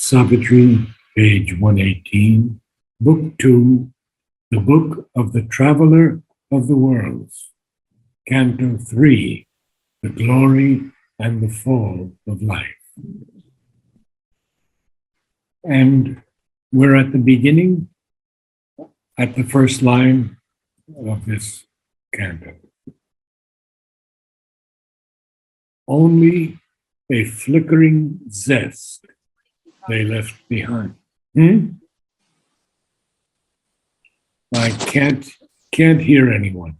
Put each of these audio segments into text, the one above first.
Savitri, page 118, Book 2, the Book of the Traveler of the Worlds, Canto 3, the Glory and the Fall of Life. And we're at the beginning, at the first line of this canto. Only a flickering zest they left behind. I can't hear anyone.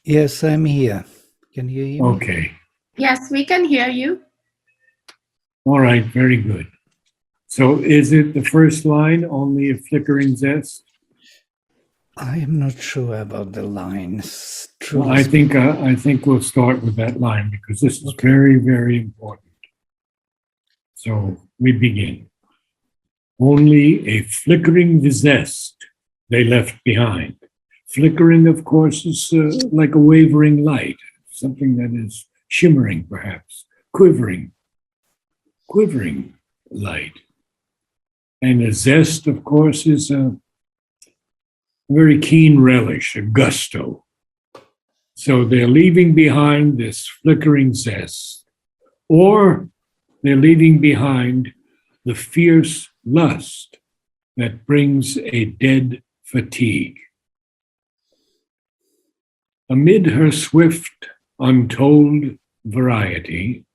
Yes, I'm here. Can you hear me? Okay. Yes, we can hear you. All right, very good. So is it the first line, only a flickering zest? I am not sure about the lines. Well, I think we'll start with that line because this is very, very important. So we begin. Only a flickering zest they left behind. Flickering, of course, is like a wavering light, something that is shimmering, perhaps, quivering light. And a zest, of course, is a very keen relish, a gusto. So they're leaving behind this flickering zest, or they're leaving behind the fierce lust that brings a dead fatigue. Amid her swift, untold variety,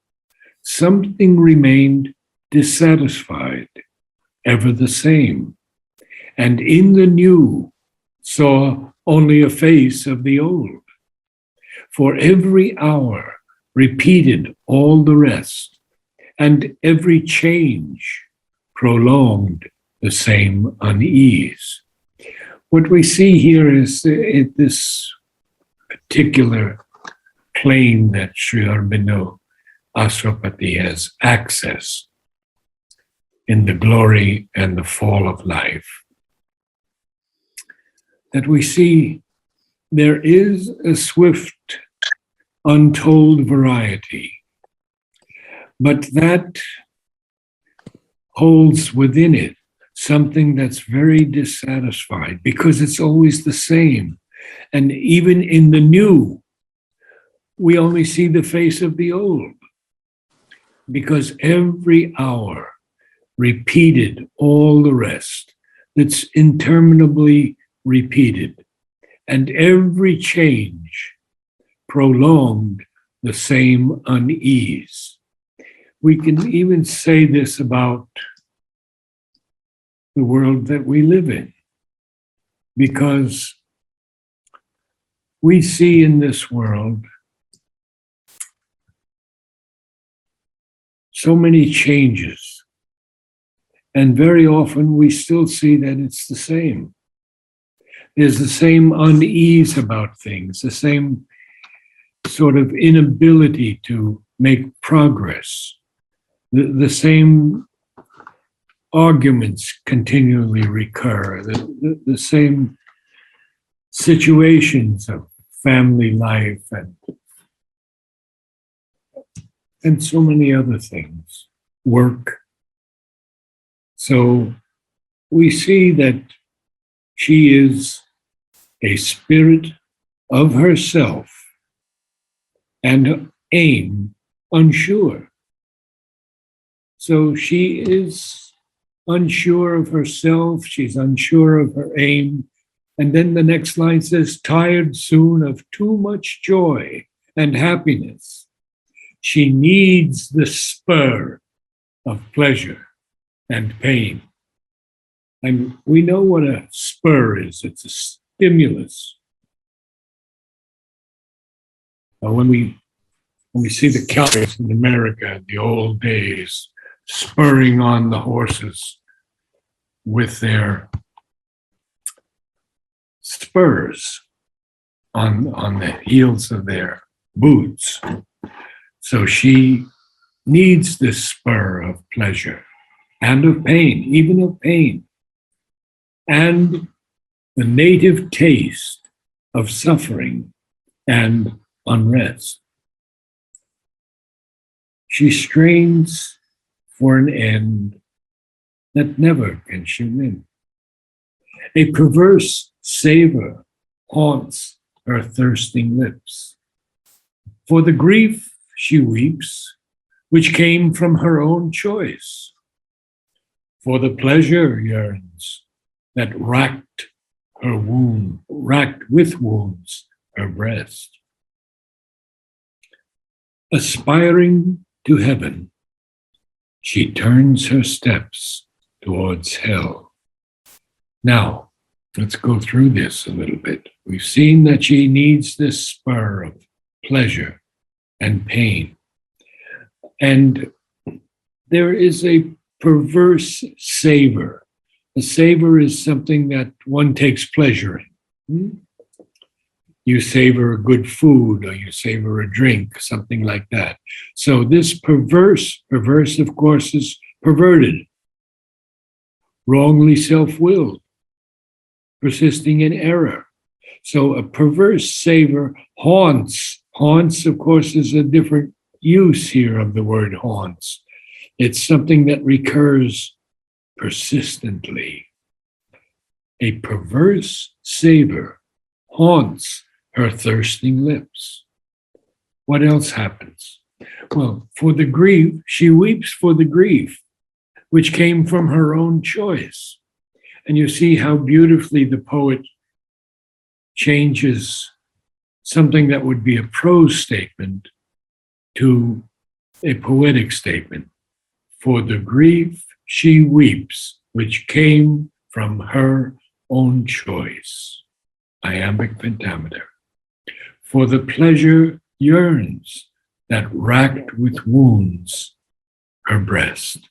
something remained dissatisfied, ever the same, and in the new saw only a face of the old. For every hour repeated all the rest, and every change prolonged the same unease. What we see here is this particular plane that Sri Aurobindo Aswapati has accessed in the glory and the fall of life. That we see there is a swift, untold variety, but that holds within it something that's very dissatisfied because it's always the same. And even in the new, we only see the face of the old because every hour repeated all the rest. That's interminably repeated. And every change prolonged the same unease. We can even say this about the world that we live in, because we see in this world so many changes, and very often we still see that it's the same. There's the same unease about things, the same sort of inability to make progress. The same arguments continually recur, the same situations of family life and so many other things, work. So we see that she is a spirit of herself and aim unsure. So she is unsure of herself, she's unsure of her aim. And then the next line says, tired soon of too much joy and happiness. She needs the spur of pleasure and pain. And we know what a spur is. It's a stimulus. When we see the cowboys in America in the old days, spurring on the horses with their spurs on the heels of their boots. So she needs this spur of pleasure and of pain, even of pain, and the native taste of suffering and unrest. She strains for an end that never can she win. A perverse savor haunts her thirsting lips. For the grief she weeps, which came from her own choice. For the pleasure yearns that racked with wounds her breast. Aspiring to heaven, she turns her steps towards hell. Now, let's go through this a little bit. We've seen that she needs this spur of pleasure and pain. And there is a perverse savor. A savor is something that one takes pleasure in. You savor a good food, or you savor a drink, something like that. So this perverse of course is perverted, wrongly self-willed, persisting in error. So a perverse savor haunts. Haunts, of course, is a different use here of the word haunts. It's something that recurs persistently. A perverse savor haunts her thirsting lips. What else happens? Well, for the grief, she weeps for the grief, which came from her own choice. And you see how beautifully the poet changes something that would be a prose statement to a poetic statement. For the grief she weeps, which came from her own choice. Iambic pentameter. For the pleasure yearns that racked with wounds her breast.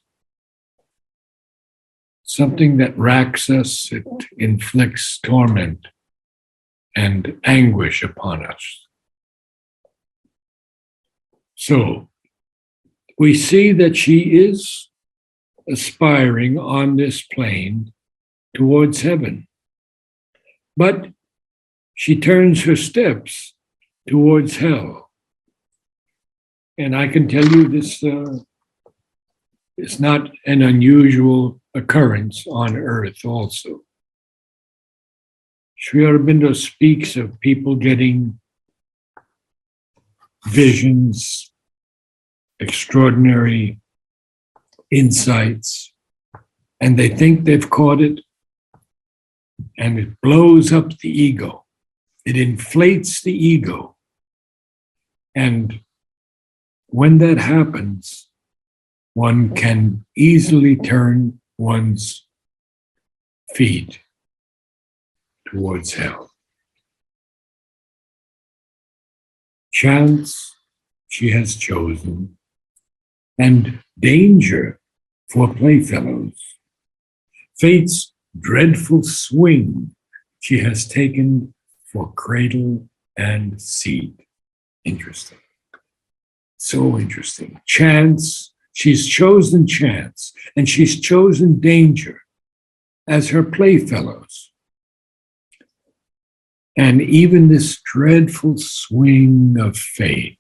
Something that racks us, it inflicts torment and anguish upon us. So we see that she is aspiring on this plane towards heaven, but she turns her steps towards hell. And I can tell you this is not an unusual occurrence on earth also. Sri Aurobindo speaks of people getting visions, extraordinary insights, and they think they've caught it, and it blows up the ego. It inflates the ego. And when that happens, one can easily turn one's feet towards hell. Chance she has chosen, and danger for playfellows. Fate's dreadful swing she has taken for cradle and seat. Interesting. So interesting. Chance, she's chosen chance, and she's chosen danger as her playfellows. And even this dreadful swing of fate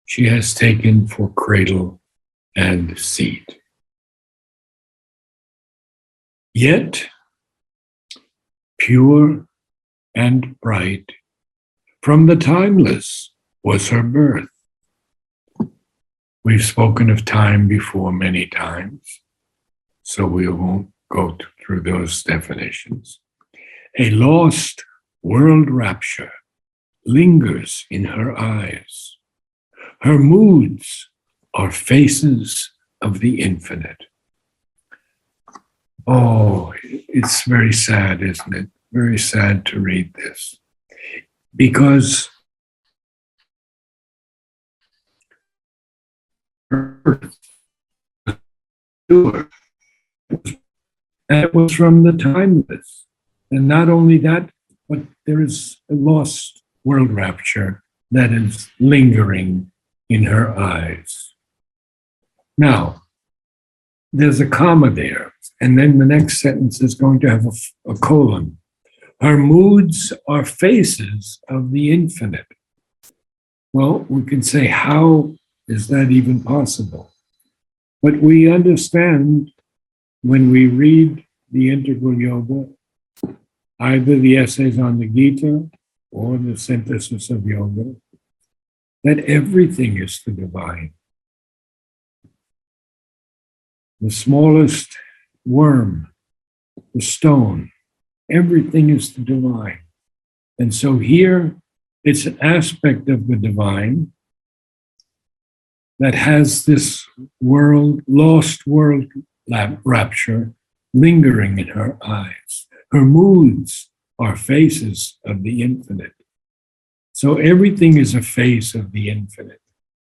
she has taken for cradle and seat. Yet, pure and bright, from the timeless was her birth. We've spoken of time before many times, so we won't go through those definitions. A lost world rapture lingers in her eyes. Her moods are faces of the infinite. Oh, it's very sad, isn't it? Very sad to read this. Because earth, and it was from the timeless. And not only that, but there is a lost world rapture that is lingering in her eyes. Now, there's a comma there, and then the next sentence is going to have a colon. Her moods are faces of the infinite. Well, we can say, how is that even possible? But we understand when we read the Integral Yoga, either the essays on the Gita or the synthesis of yoga, that everything is the divine. The smallest worm, the stone, everything is the divine. And so here, it's an aspect of the divine that has this world, lost world rapture lingering in her eyes. Her moods are faces of the infinite. So everything is a face of the infinite.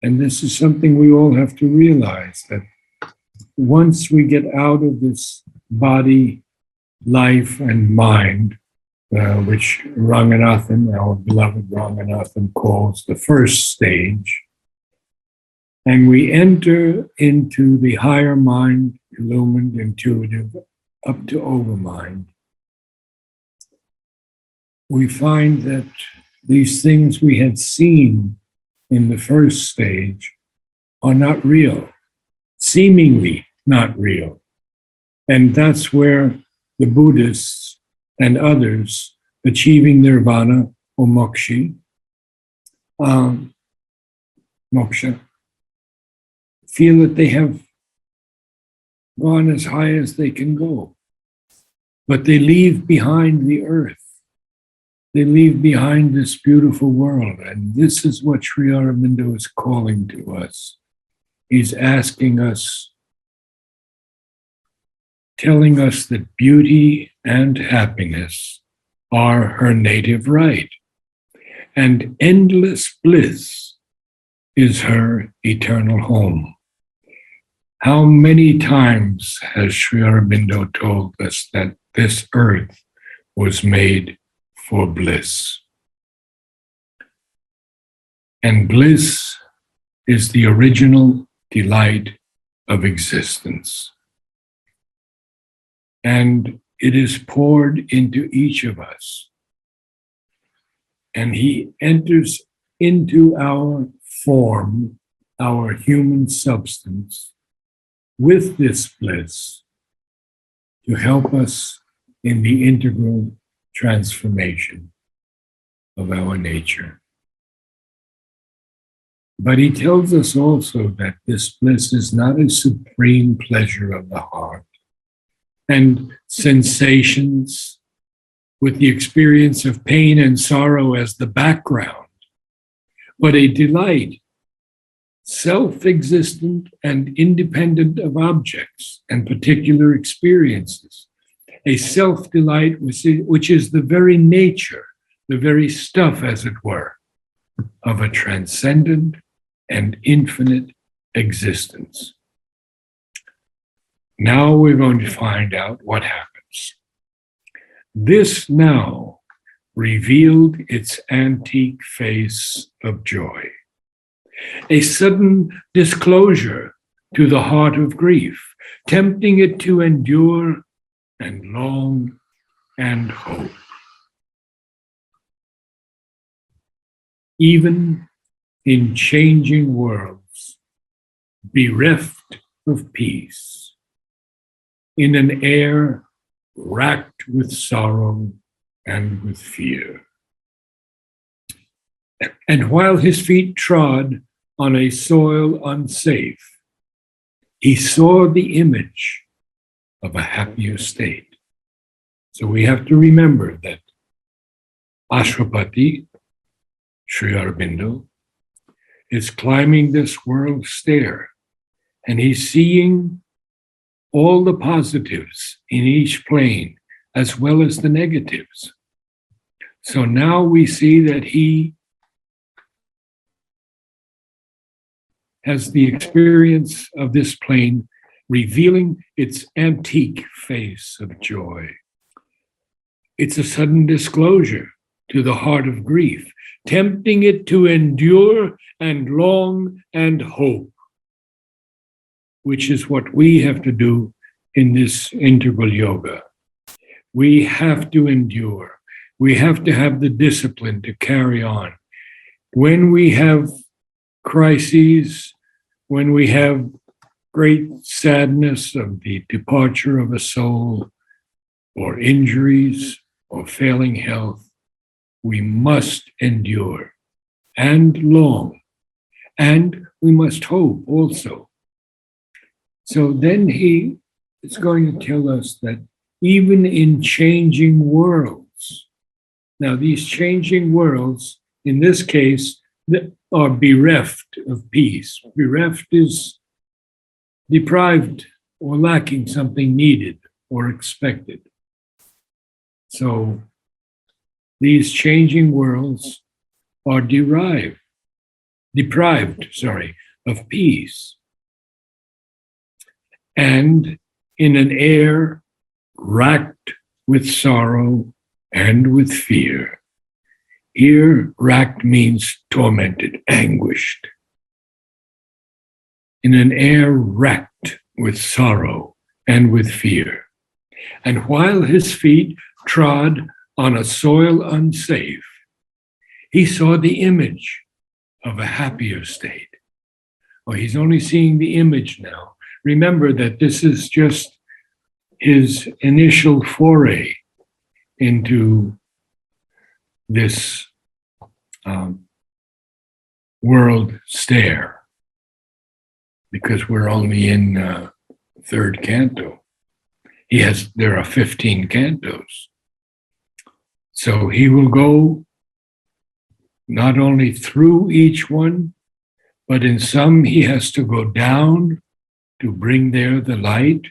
And this is something we all have to realize, that once we get out of this body, life, and mind, which Ranganathan, our beloved Ranganathan, calls the first stage, and we enter into the higher mind, illumined, intuitive, up to overmind, we find that these things we had seen in the first stage are not real, seemingly not real. And that's where the Buddhists and others achieving nirvana or moksha, feel that they have gone as high as they can go. But they leave behind the earth. They leave behind this beautiful world. And this is what Sri Aurobindo is calling to us. He's asking us, telling us that beauty and happiness are her native right, and endless bliss is her eternal home. How many times has Sri Aurobindo told us that this earth was made for bliss? And bliss is the original delight of existence. And it is poured into each of us. And he enters into our form, our human substance, with this bliss to help us in the integral transformation of our nature. But he tells us also that this bliss is not a supreme pleasure of the heart and sensations with the experience of pain and sorrow as the background, but a delight, self-existent and independent of objects and particular experiences, a self-delight which is the very nature, the very stuff, as it were, of a transcendent and infinite existence. Now we're going to find out what happens. This now revealed its antique face of joy, a sudden disclosure to the heart of grief, tempting it to endure and long and hope. Even in changing worlds, bereft of peace, in an air racked with sorrow and with fear. And while his feet trod on a soil unsafe, he saw the image of a happier state. So we have to remember that Ashwapati, Sri Aurobindo, is climbing this world stair, and he's seeing all the positives in each plane as well as the negatives. So now we see that he has the experience of this plane revealing its antique face of joy. It's a sudden disclosure to the heart of grief, tempting it to endure and long and hope, which is what we have to do in this integral yoga. We have to endure. We have to have the discipline to carry on. When we have crises, when we have great sadness of the departure of a soul, or injuries, or failing health, we must endure and long, and we must hope also. So then he is going to tell us that even in changing worlds, now these changing worlds, in this case, are bereft of peace. Bereft is deprived or lacking something needed or expected. So these changing worlds are deprived of peace. And in an air racked with sorrow and with fear. Here, racked means tormented, anguished. In an air racked with sorrow and with fear. And while his feet trod on a soil unsafe, he saw the image of a happier state. Well, he's only seeing the image now. Remember that this is just his initial foray into this world stare, because we're only in third canto. There are 15 cantos. So he will go not only through each one, but in some he has to go down to bring there the light,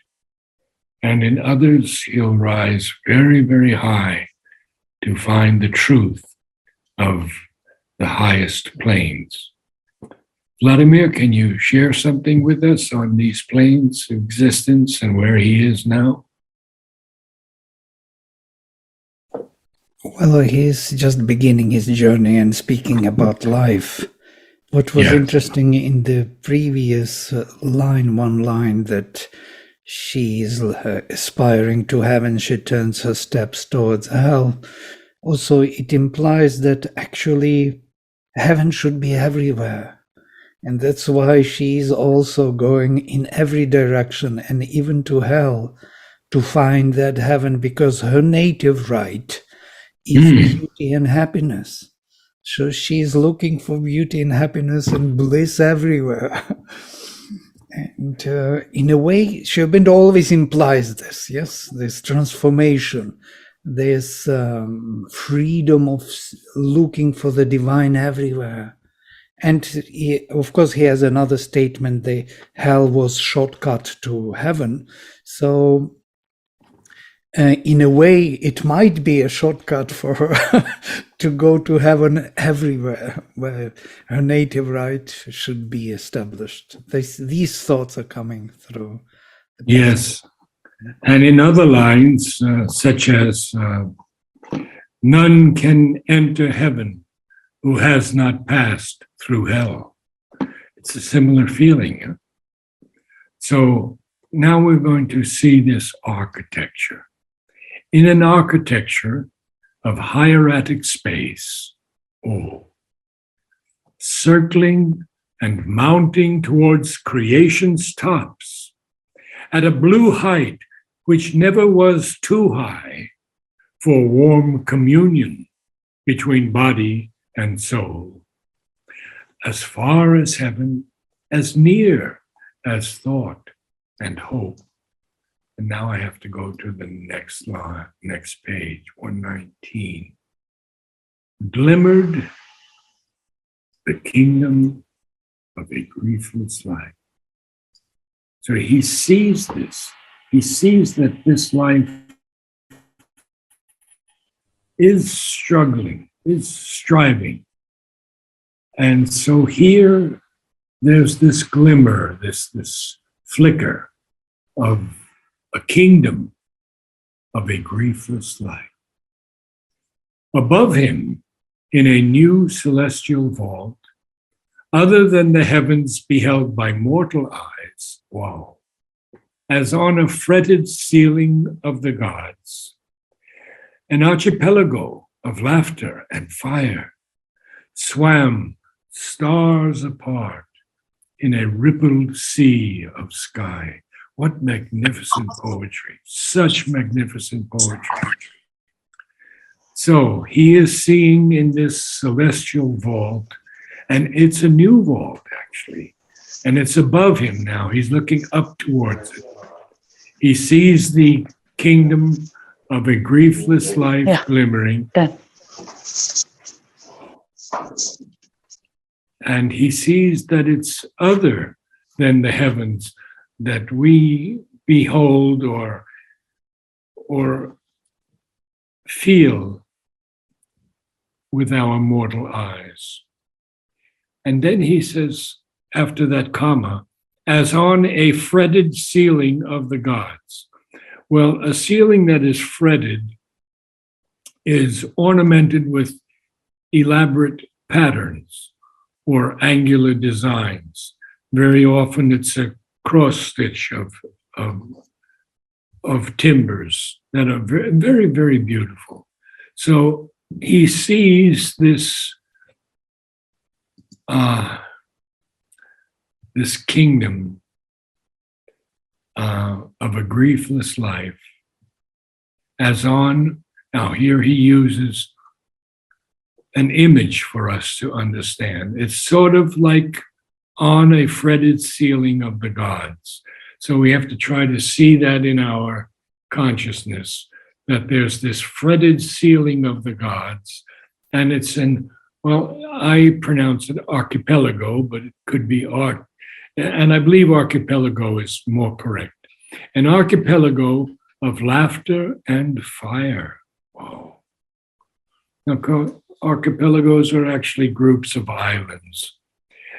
and in others he'll rise very, very high to find the truth of the highest planes. Vladimir, can you share something with us on these planes of existence and where he is now? Well, he's just beginning his journey and speaking about life. What was interesting in the previous one line that she is aspiring to heaven, she turns her steps towards hell. Also, it implies that actually heaven should be everywhere. And that's why she's also going in every direction and even to hell to find that heaven, because her native right is beauty and happiness. So she's looking for beauty and happiness and bliss everywhere. And in a way, Sri Aurobindo always implies this, yes, this transformation, this freedom of looking for the divine everywhere. And of course, he has another statement, the hell was shortcut to heaven. So in a way, it might be a shortcut for her to go to heaven everywhere, where her native right should be established. These thoughts are coming through. Yes. And in other lines, such as, none can enter heaven who has not passed through hell. It's a similar feeling. Huh? So now we're going to see this architecture. In an architecture of hieratic space, circling and mounting towards creation's tops, at a blue height which never was too high for warm communion between body and soul, as far as heaven, as near as thought and hope. And now I have to go to the next line, next page, 119. Glimmered the kingdom of a griefless life. So he sees this. He sees that this life is struggling, is striving. And so here, there's this glimmer, this flicker of a kingdom of a griefless life. Above him, in a new celestial vault, other than the heavens beheld by mortal eyes, as on a fretted ceiling of the gods, an archipelago of laughter and fire swam stars apart in a rippled sea of sky. What magnificent poetry, such magnificent poetry. So he is seeing in this celestial vault, and it's a new vault actually, and it's above him now. He's looking up towards it. He sees the kingdom of a griefless life glimmering. Done. And he sees that it's other than the heavens that we behold or feel with our mortal eyes. And then he says, after that comma, as on a fretted ceiling of the gods. Well, a ceiling that is fretted is ornamented with elaborate patterns or angular designs. Very often it's a cross stitch of timbers that are very, very, very beautiful. So he sees this this kingdom of a griefless life as on, now here he uses an image for us to understand. It's sort of like on a fretted ceiling of the gods. So we have to try to see that in our consciousness, that there's this fretted ceiling of the gods, and it's well, I pronounce it archipelago, but it could be and I believe archipelago is more correct. An archipelago of laughter and fire. Whoa. Now, archipelagos are actually groups of islands.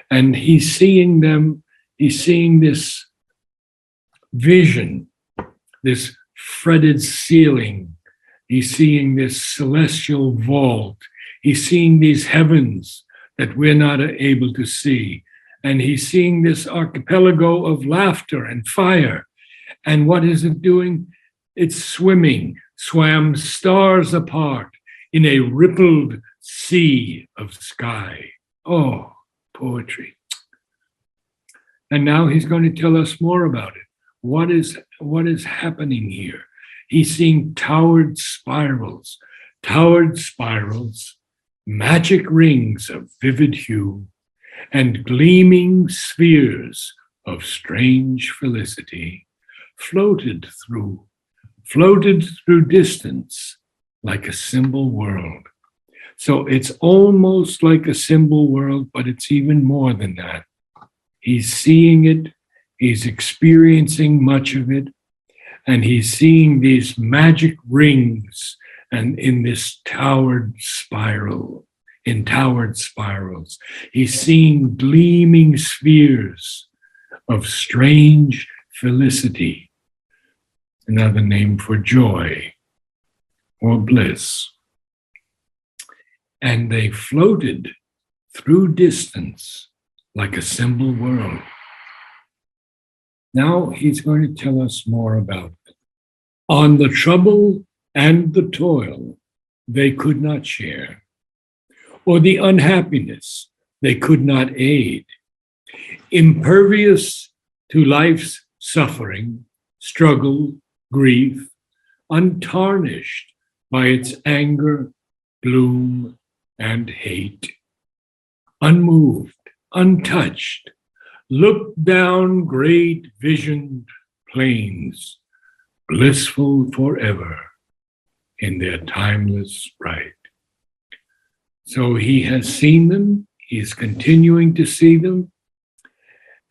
And he's seeing them, he's seeing this vision, this fretted ceiling. He's seeing this celestial vault. He's seeing these heavens that we're not able to see. And he's seeing this archipelago of laughter and fire. And what is it doing? It's swimming, swam stars apart in a rippled sea of sky. Oh, poetry. And now he's going to tell us more about it. What is happening here? He's seeing towered spirals, magic rings of vivid hue, and gleaming spheres of strange felicity floated through distance like a symbol world. So it's almost like a symbol world, but it's even more than that. He's seeing it, he's experiencing much of it, and he's seeing these magic rings and in this towered spirals. He's seeing gleaming spheres of strange felicity, another name for joy or bliss. And they floated through distance like a symbol world. Now he's going to tell us more about it. On the trouble and the toil they could not share, or the unhappiness they could not aid. Impervious to life's suffering, struggle, grief, untarnished by its anger, gloom, and hate. Unmoved, untouched, look down great visioned plains, blissful forever in their timeless right. So he has seen them, he's continuing to see them,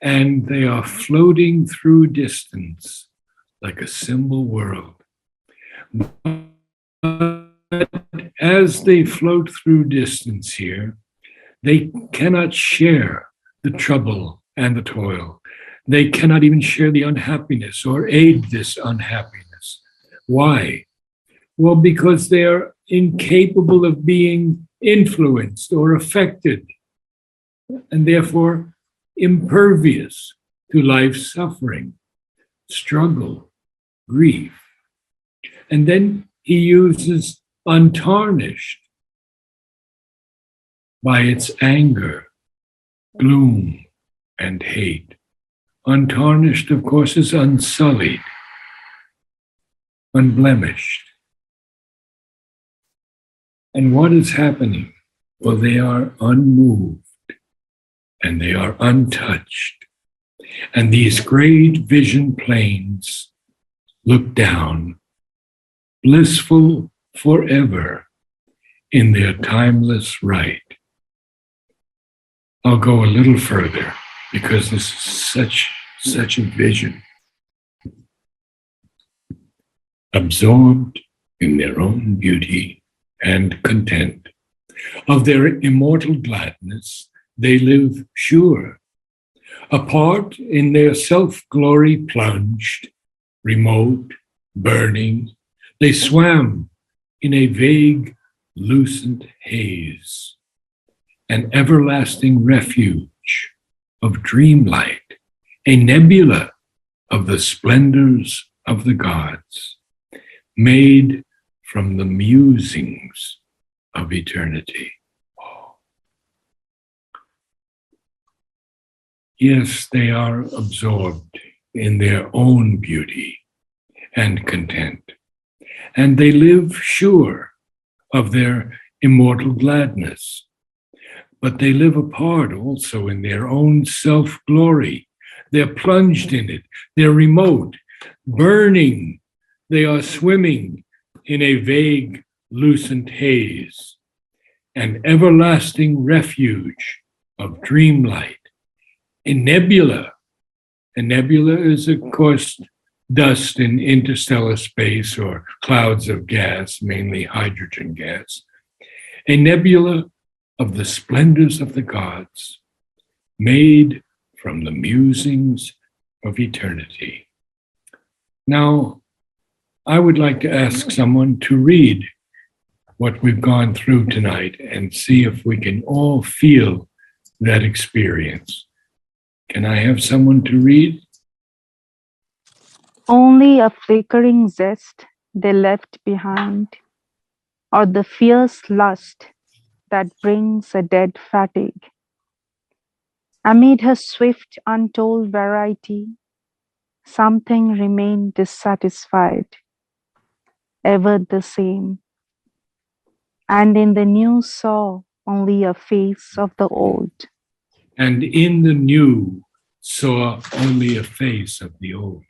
and they are floating through distance like a symbol world. But as they float through distance here, they cannot share the trouble and the toil. They cannot even share the unhappiness or aid this unhappiness. Why? Well, because they are incapable of being influenced or affected, and therefore impervious to life's suffering, struggle, grief. And then he uses untarnished by its anger, gloom, and hate. Untarnished, of course, is unsullied, unblemished. And what is happening? Well, they are unmoved and they are untouched. And these great vision planes look down, blissful forever in their timeless right. I'll go a little further because this is such a vision. Absorbed in their own beauty and content, of their immortal gladness, they live sure. Apart in their self-glory plunged, remote, burning, they swam in a vague, lucent haze, an everlasting refuge of dreamlight, a nebula of the splendors of the gods, made from the musings of eternity. Yes, they are absorbed in their own beauty and content, and they live sure of their immortal gladness. But they live apart also in their own self-glory. They're plunged in it. They're remote, burning. They are swimming in a vague, lucent haze, an everlasting refuge of dreamlight, a nebula. A nebula is, of course, dust in interstellar space or clouds of gas, mainly hydrogen gas. A nebula of the splendors of the gods, made from the musings of eternity. Now, I would like to ask someone to read what we've gone through tonight and see if we can all feel that experience. Can I have someone to read? Only a flickering zest they left behind, or the fierce lust that brings a dead fatigue. Amid her swift, untold variety, something remained dissatisfied, ever the same, and in the new saw only a face of the old. And in the new saw only a face of the old.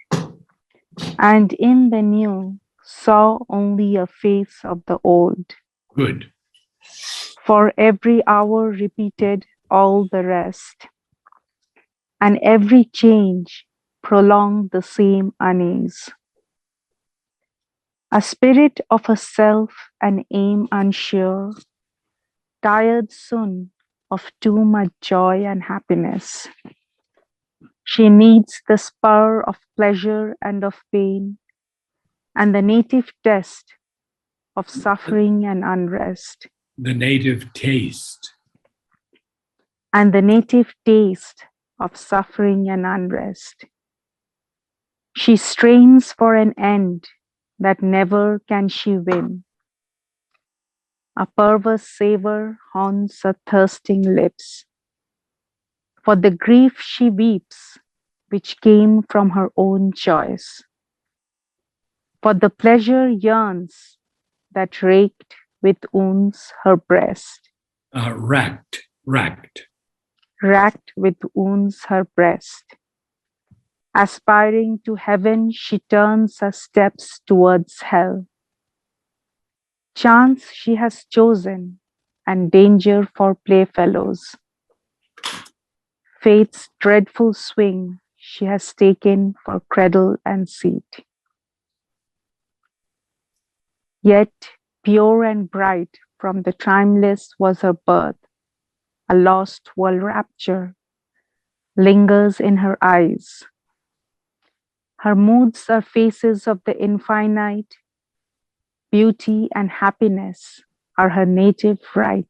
And in the new saw only a face of the old. Good. For every hour repeated all the rest, and every change prolonged the same unease. A spirit of a self and aim unsure, tired soon of too much joy and happiness. She needs the spur of pleasure and of pain, and the native test of suffering and unrest. The native taste. And the native taste of suffering and unrest. She strains for an end that never can she win. A perverse savor haunts her thirsting lips. For the grief she weeps, which came from her own choice. For the pleasure yearns that raked with wounds her breast. Racked. Racked with wounds her breast. Aspiring to heaven, she turns her steps towards hell. Chance she has chosen, and danger for playfellows. Fate's dreadful swing she has taken for cradle and seat. Yet pure and bright from the timeless was her birth, a lost world rapture lingers in her eyes. Her moods are faces of the infinite. Beauty and happiness are her native right.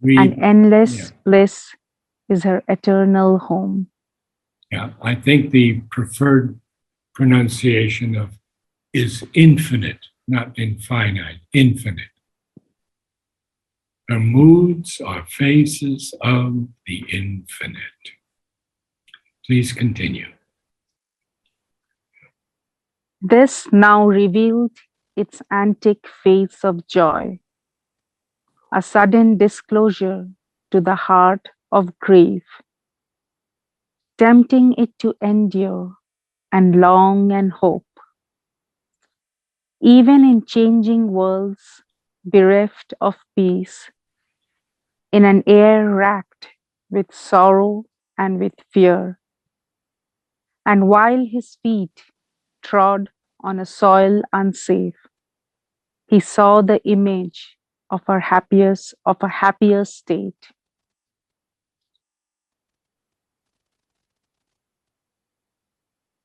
And endless bliss is her eternal home. Yeah, I think the preferred pronunciation of is infinite, not infinite, infinite. Her moods are faces of the infinite. Please continue. This now revealed its antique face of joy, a sudden disclosure to the heart of grief, tempting it to endure and long and hope. Even in changing worlds, bereft of peace, in an air racked with sorrow and with fear, and while his feet trod on a soil unsafe, he saw the image of a happier state.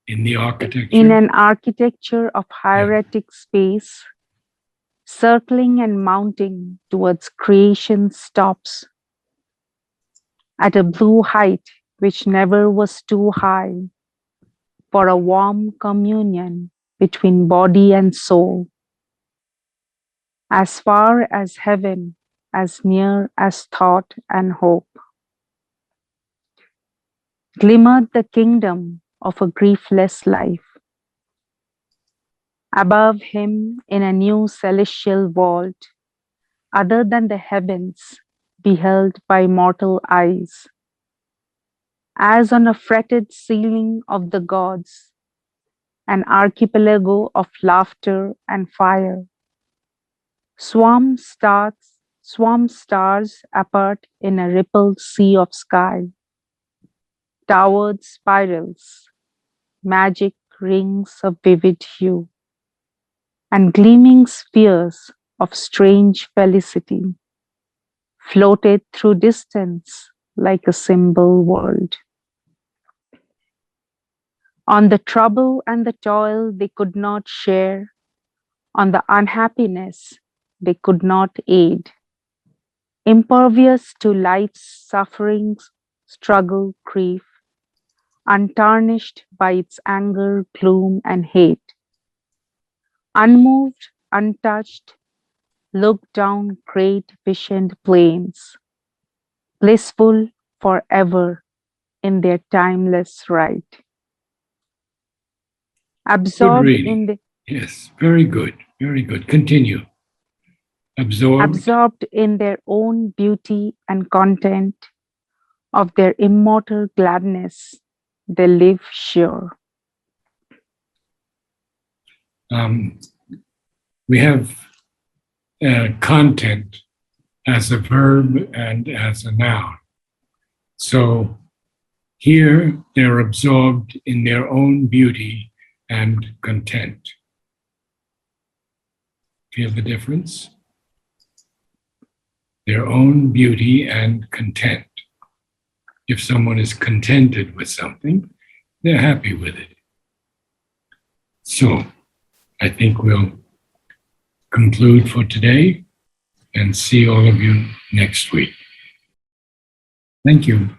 In the architecture? In an architecture of hieratic space, circling and mounting towards creation's tops, at a blue height which never was too high, for a warm communion between body and soul, as far as heaven, as near as thought and hope. Glimmered the kingdom of a griefless life. Above him, in a new celestial vault, other than the heavens beheld by mortal eyes, as on a fretted ceiling of the gods, an archipelago of laughter and fire, swarm stars apart in a rippled sea of sky, towered spirals, magic rings of vivid hue, and gleaming spheres of strange felicity floated through distance like a symbol world. On the trouble and the toil they could not share, on the unhappiness they could not aid, impervious to life's sufferings, struggle, grief, untarnished by its anger, gloom, and hate. Unmoved, untouched, looked down great visioned plains, blissful forever in their timeless right. Good Absorbed reading. in the Yes, very good. Very good. Continue. absorbed in their own beauty and content of their immortal gladness, they live sure. We have content as a verb and as a noun. So here they're absorbed in their own beauty and content. Feel the difference? Their own beauty and content. If someone is contented with something, they're happy with it. So I think we'll conclude for today and see all of you next week. Thank you.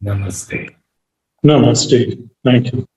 Namaste. Namaste. Thank you.